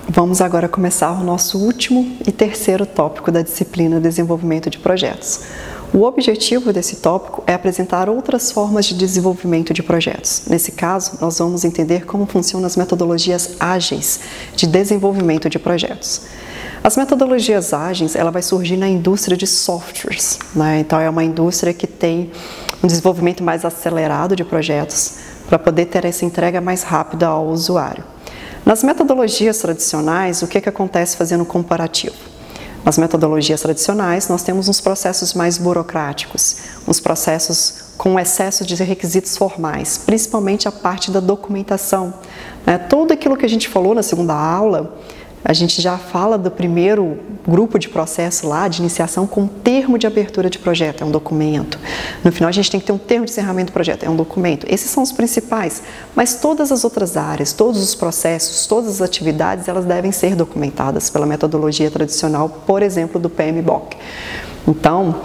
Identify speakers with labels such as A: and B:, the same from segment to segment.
A: Vamos agora começar o nosso último e terceiro tópico da disciplina Desenvolvimento de Projetos. O objetivo desse tópico é apresentar outras formas de desenvolvimento de projetos. Nesse caso, nós vamos entender como funcionam as metodologias ágeis de desenvolvimento de projetos. As metodologias ágeis, ela vai surgir na indústria de softwares, né? Então, é uma indústria que tem um desenvolvimento mais acelerado de projetos para poder ter essa entrega mais rápida ao usuário. Nas metodologias tradicionais, o que acontece fazendo um comparativo? Nas metodologias tradicionais, nós temos uns processos mais burocráticos, uns processos com excesso de requisitos formais, principalmente a parte da documentação, né? Tudo aquilo que a gente falou na segunda aula, a gente já fala do primeiro grupo de processo lá, de iniciação, com termo de abertura de projeto, é um documento. No final, a gente tem que ter um termo de encerramento do projeto, é um documento. Esses são os principais, mas todas as outras áreas, todos os processos, todas as atividades, elas devem ser documentadas pela metodologia tradicional, por exemplo, do PMBOK. Então,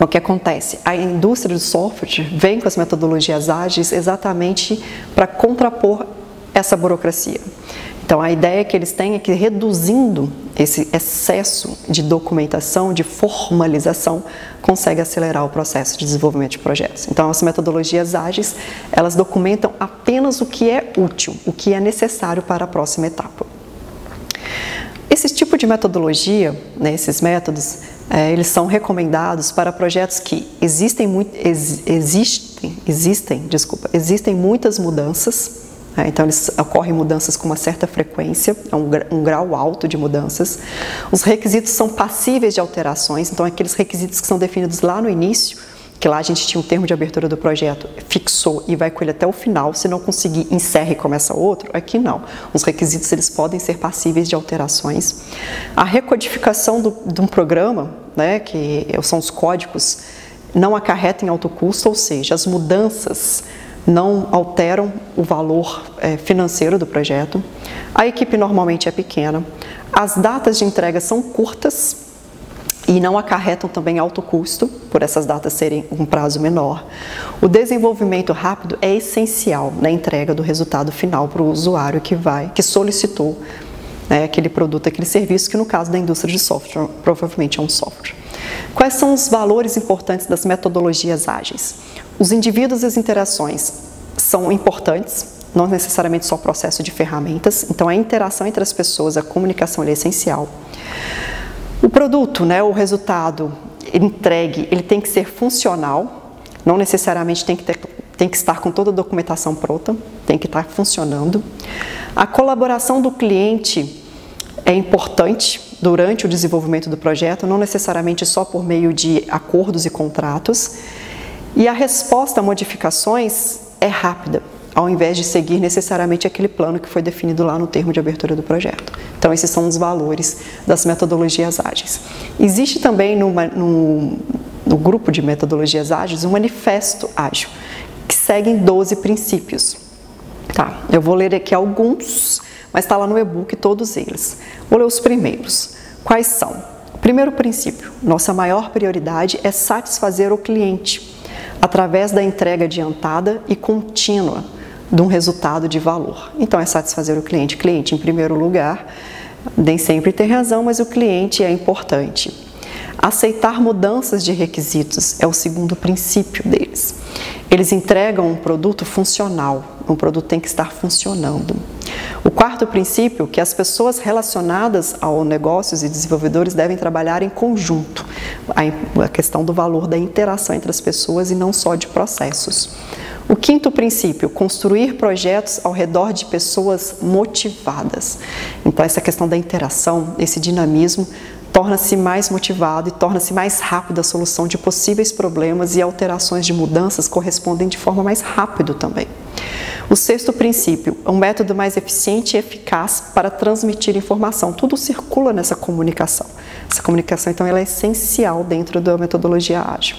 A: o que acontece? A indústria do software vem com as metodologias ágeis exatamente para contrapor essa burocracia. Então, a ideia que eles têm é que, reduzindo esse excesso de documentação, de formalização, consegue acelerar o processo de desenvolvimento de projetos. Então, as metodologias ágeis, elas documentam apenas o que é útil, o que é necessário para a próxima etapa. Esse tipo de metodologia, né, esses métodos, eles são recomendados para projetos que existem muitas mudanças. Então, ocorrem mudanças com uma certa frequência, um grau alto de mudanças. Os requisitos são passíveis de alterações, então aqueles requisitos que são definidos lá no início, que lá a gente tinha um termo de abertura do projeto, fixou e vai com ele até o final, se não conseguir, encerra e começa outro, aqui não. Os requisitos, eles podem ser passíveis de alterações. A recodificação de um programa, né, que são os códigos, não acarreta em alto custo, ou seja, as mudanças não alteram o valor financeiro do projeto. A equipe normalmente é pequena. As datas de entrega são curtas e não acarretam também alto custo, por essas datas serem um prazo menor. O desenvolvimento rápido é essencial na entrega do resultado final para o usuário que solicitou, né, aquele produto, aquele serviço, que no caso da indústria de software, provavelmente é um software. Quais são os valores importantes das metodologias ágeis? Os indivíduos e as interações são importantes, não necessariamente só o processo de ferramentas, então a interação entre as pessoas, a comunicação é essencial. O produto, né, o resultado entregue, ele tem que ser funcional, não necessariamente tem que estar com toda a documentação pronta, tem que estar funcionando. A colaboração do cliente é importante durante o desenvolvimento do projeto, não necessariamente só por meio de acordos e contratos. E a resposta a modificações é rápida, ao invés de seguir necessariamente aquele plano que foi definido lá no termo de abertura do projeto. Então, esses são os valores das metodologias ágeis. Existe também no grupo de metodologias ágeis um manifesto ágil, que segue 12 princípios. Tá, eu vou ler aqui alguns, mas está lá no e-book todos eles. Vou ler os primeiros. Quais são? O primeiro princípio: nossa maior prioridade é satisfazer o cliente, através da entrega adiantada e contínua de um resultado de valor. Então, é satisfazer o cliente. Cliente em primeiro lugar, nem sempre tem razão, mas o cliente é importante. Aceitar mudanças de requisitos é o segundo princípio deles. Eles entregam um produto funcional, um produto tem que estar funcionando. O quarto princípio, que as pessoas relacionadas ao negócios e desenvolvedores devem trabalhar em conjunto. A questão do valor da interação entre as pessoas e não só de processos. O quinto princípio, construir projetos ao redor de pessoas motivadas. Então, essa questão da interação, esse dinamismo, torna-se mais motivado e torna-se mais rápida a solução de possíveis problemas, e alterações de mudanças correspondem de forma mais rápida também. O sexto princípio, um método mais eficiente e eficaz para transmitir informação. Tudo circula nessa comunicação. Essa comunicação, então, ela é essencial dentro da metodologia ágil.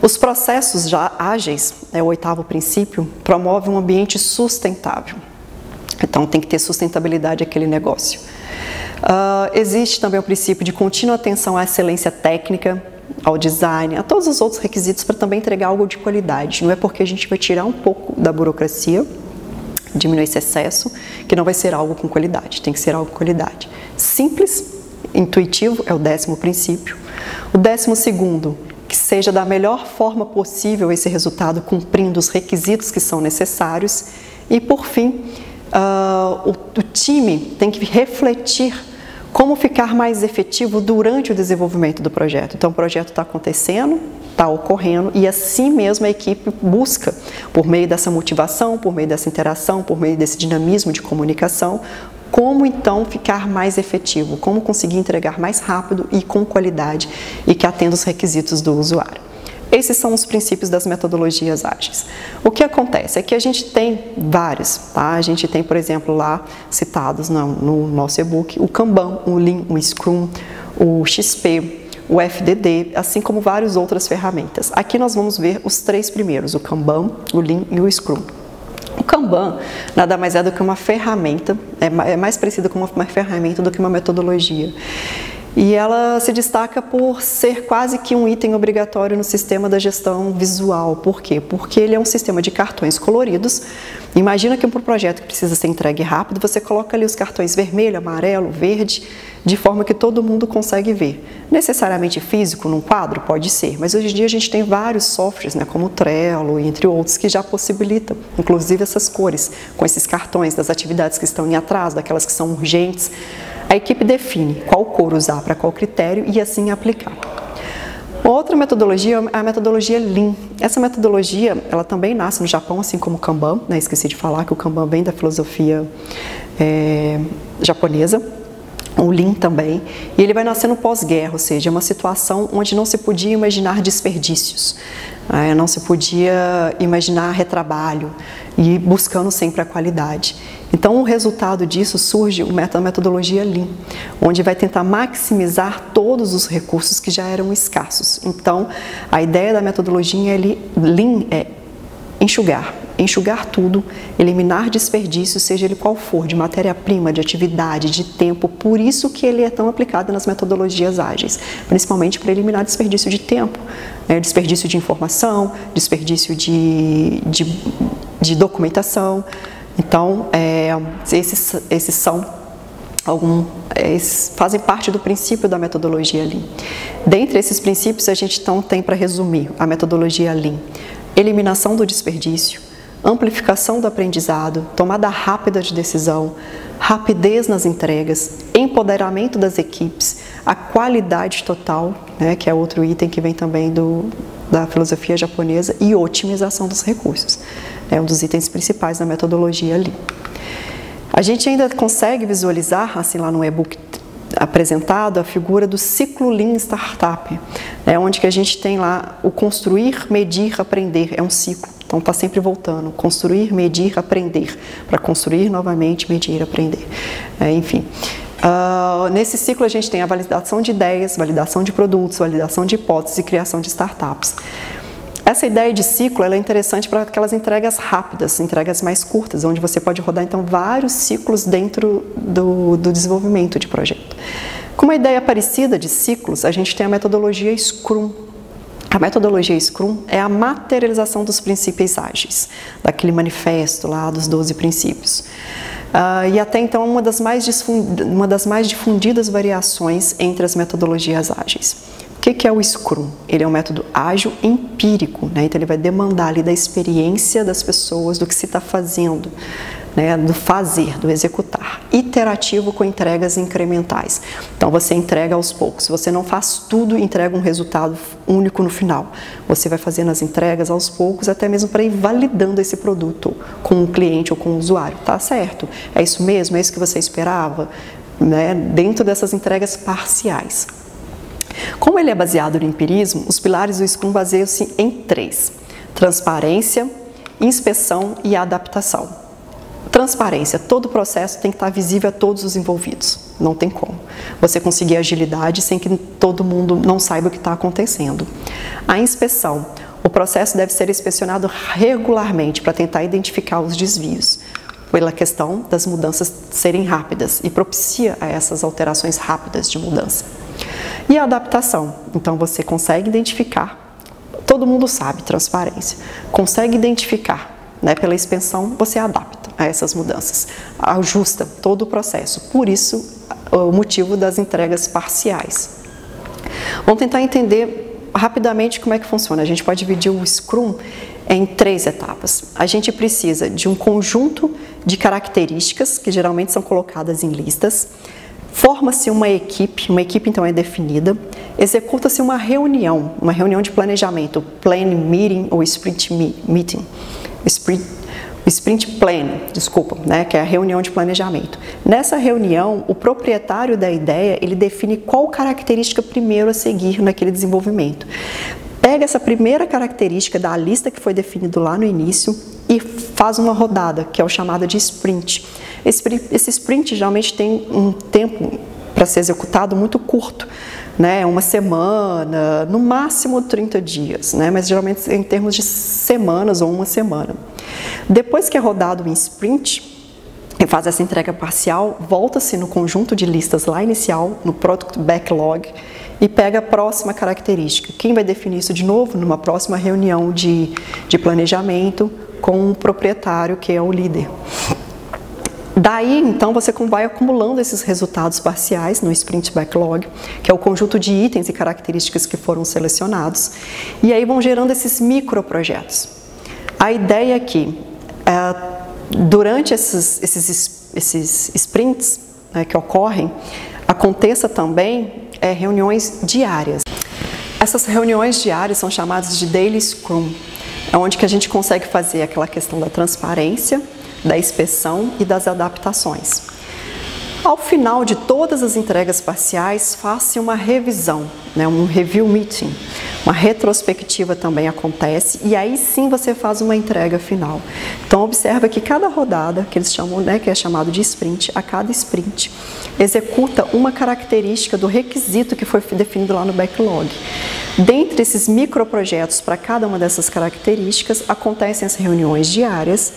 A: Os processos já ágeis, o oitavo princípio, promove um ambiente sustentável. Então, tem que ter sustentabilidade aquele negócio. Existe também o princípio de contínua atenção à excelência técnica, ao design, a todos os outros requisitos para também entregar algo de qualidade. Não é porque a gente vai tirar um pouco da burocracia diminui esse excesso, que não vai ser algo com qualidade, tem que ser algo com qualidade. Simples, intuitivo, é o 10º princípio. O 12º, que seja da melhor forma possível esse resultado, cumprindo os requisitos que são necessários. E, por fim, o time tem que refletir como ficar mais efetivo durante o desenvolvimento do projeto. Então, o projeto está acontecendo, está ocorrendo, e assim mesmo a equipe busca, por meio dessa motivação, por meio dessa interação, por meio desse dinamismo de comunicação, como então ficar mais efetivo, como conseguir entregar mais rápido e com qualidade e que atenda os requisitos do usuário. Esses são os princípios das metodologias ágeis. O que acontece é que a gente tem vários, tá? A gente tem, por exemplo, lá citados no nosso e-book o Kanban, o Lean, o Scrum, o XP, o FDD, assim como várias outras ferramentas. Aqui nós vamos ver os 3 primeiros, o Kanban, o Lean e o Scrum. O Kanban nada mais é do que uma ferramenta, é mais parecida com uma ferramenta do que uma metodologia. E ela se destaca por ser quase que um item obrigatório no sistema da gestão visual. Por quê? Porque ele é um sistema de cartões coloridos. Imagina que para um projeto que precisa ser entregue rápido, você coloca ali os cartões vermelho, amarelo, verde, de forma que todo mundo consegue ver. Necessariamente físico, num quadro? Pode ser, mas hoje em dia a gente tem vários softwares, né, como o Trello, entre outros, que já possibilitam, inclusive essas cores, com esses cartões das atividades que estão em atraso, daquelas que são urgentes. A equipe define qual cor usar para qual critério e assim aplicar. Outra metodologia é a metodologia Lean. Essa metodologia, ela também nasce no Japão, assim como o Kanban, né? Esqueci de falar que o Kanban vem da filosofia japonesa. O Lean também, e ele vai nascer no pós-guerra, ou seja, é uma situação onde não se podia imaginar desperdícios, não se podia imaginar retrabalho, e buscando sempre a qualidade. Então, o resultado disso surge a metodologia Lean, onde vai tentar maximizar todos os recursos que já eram escassos. Então, a ideia da metodologia Lean é enxugar tudo, eliminar desperdício, seja ele qual for, de matéria-prima, de atividade, de tempo. Por isso que ele é tão aplicado nas metodologias ágeis, principalmente para eliminar desperdício de tempo, desperdício de informação, desperdício de documentação. Então, esses fazem parte do princípio da metodologia Lean. Dentre esses princípios, a gente então tem, para resumir, a metodologia Lean: eliminação do desperdício, amplificação do aprendizado, tomada rápida de decisão, rapidez nas entregas, empoderamento das equipes, a qualidade total, né, que é outro item que vem também da filosofia japonesa, e otimização dos recursos. É um dos itens principais da metodologia Lean. A gente ainda consegue visualizar, assim lá no e-book apresentado, a figura do ciclo Lean Startup, onde que a gente tem lá o construir, medir, aprender, é um ciclo, então está sempre voltando, construir, medir, aprender, para construir novamente, medir, aprender, enfim. Nesse ciclo a gente tem a validação de ideias, validação de produtos, validação de hipóteses e criação de startups. Essa ideia de ciclo ela é interessante para aquelas entregas rápidas, entregas mais curtas, onde você pode rodar então vários ciclos dentro do desenvolvimento de projeto. Com uma ideia parecida de ciclos, a gente tem a metodologia Scrum. A metodologia Scrum é a materialização dos princípios ágeis, daquele manifesto lá dos 12 princípios. E até então uma das mais difundidas variações entre as metodologias ágeis. O que é o Scrum? Ele é um método ágil empírico, né? Então ele vai demandar ali da experiência das pessoas, do que se está fazendo, né? Do fazer, do executar. Iterativo com entregas incrementais. Então você entrega aos poucos. Você não faz tudo e entrega um resultado único no final. Você vai fazendo as entregas aos poucos, até mesmo para ir validando esse produto com o cliente ou com o usuário. Tá certo? É isso mesmo? É isso que você esperava? Né? Dentro dessas entregas parciais. Como ele é baseado no empirismo, os pilares do Scrum baseiam-se em 3: transparência, inspeção e adaptação. Transparência: todo o processo tem que estar visível a todos os envolvidos, não tem como você conseguir agilidade sem que todo mundo não saiba o que está acontecendo. A inspeção: o processo deve ser inspecionado regularmente para tentar identificar os desvios, pela questão das mudanças serem rápidas e propicia a essas alterações rápidas de mudança. E a adaptação, então você consegue identificar, todo mundo sabe, transparência, consegue identificar, né, pela inspeção você adapta. a essas mudanças, ajusta todo o processo. Por isso, o motivo das entregas parciais. Vamos tentar entender rapidamente como é que funciona. A gente pode dividir o Scrum em 3 etapas. A gente precisa de um conjunto de características, que geralmente são colocadas em listas. Forma-se uma equipe então é definida, executa-se uma reunião de planejamento, plan meeting ou sprint meeting, sprint plan, desculpa, né, que é a reunião de planejamento. Nessa reunião, o proprietário da ideia, ele define qual característica primeiro a seguir naquele desenvolvimento. Pega essa primeira característica da lista que foi definido lá no início e faz uma rodada, que é o chamado de sprint. Esse sprint geralmente tem um tempo para ser executado muito curto, né? Uma semana, no máximo 30 dias, né? Mas geralmente em termos de semanas ou uma semana. Depois que é rodado em sprint, e faz essa entrega parcial, volta-se no conjunto de listas lá inicial, no Product Backlog, e pega a próxima característica. Quem vai definir isso de novo? Numa próxima reunião de planejamento com o proprietário, que é o líder. Daí, então, você vai acumulando esses resultados parciais no Sprint Backlog, que é o conjunto de itens e características que foram selecionados, e aí vão gerando esses microprojetos. A ideia é que, durante esses sprints, né, que ocorrem, aconteça também reuniões diárias. Essas reuniões diárias são chamadas de Daily Scrum, onde que a gente consegue fazer aquela questão da transparência, da inspeção e das adaptações. Ao final de todas as entregas parciais, faça uma revisão, né, um review meeting. Uma retrospectiva também acontece e aí sim você faz uma entrega final. Então observa que cada rodada, que eles chamam, né, que é chamado de sprint, a cada sprint executa uma característica do requisito que foi definido lá no backlog. Dentre esses microprojetos para cada uma dessas características, acontecem as reuniões diárias.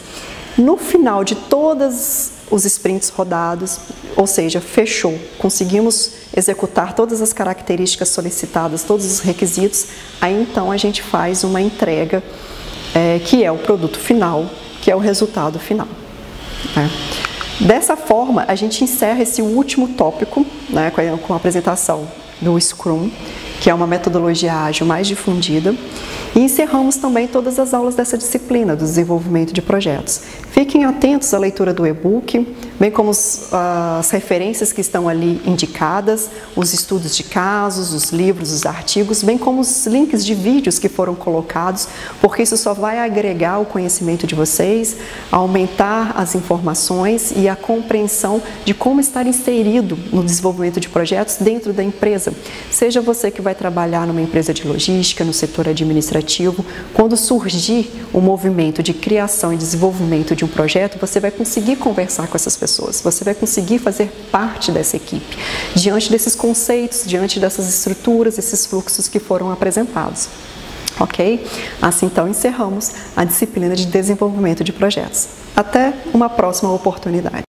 A: No final de todos os sprints rodados, ou seja, fechou, conseguimos executar todas as características solicitadas, todos os requisitos, aí então a gente faz uma entrega que é o produto final, que é o resultado final. Né? Dessa forma, a gente encerra esse último tópico, né, com a apresentação do Scrum, que é uma metodologia ágil mais difundida, e encerramos também todas as aulas dessa disciplina do desenvolvimento de projetos. Fiquem atentos à leitura do e-book, bem como as referências que estão ali indicadas, os estudos de casos, os livros, os artigos, bem como os links de vídeos que foram colocados, porque isso só vai agregar o conhecimento de vocês, aumentar as informações e a compreensão de como estar inserido no desenvolvimento de projetos dentro da empresa. Seja você que vai trabalhar numa empresa de logística, no setor administrativo, quando surgir o movimento de criação e desenvolvimento de um projeto, você vai conseguir conversar com essas pessoas, você vai conseguir fazer parte dessa equipe, diante desses conceitos, diante dessas estruturas, esses fluxos que foram apresentados. Ok? Assim, então, encerramos a disciplina de desenvolvimento de projetos. Até uma próxima oportunidade.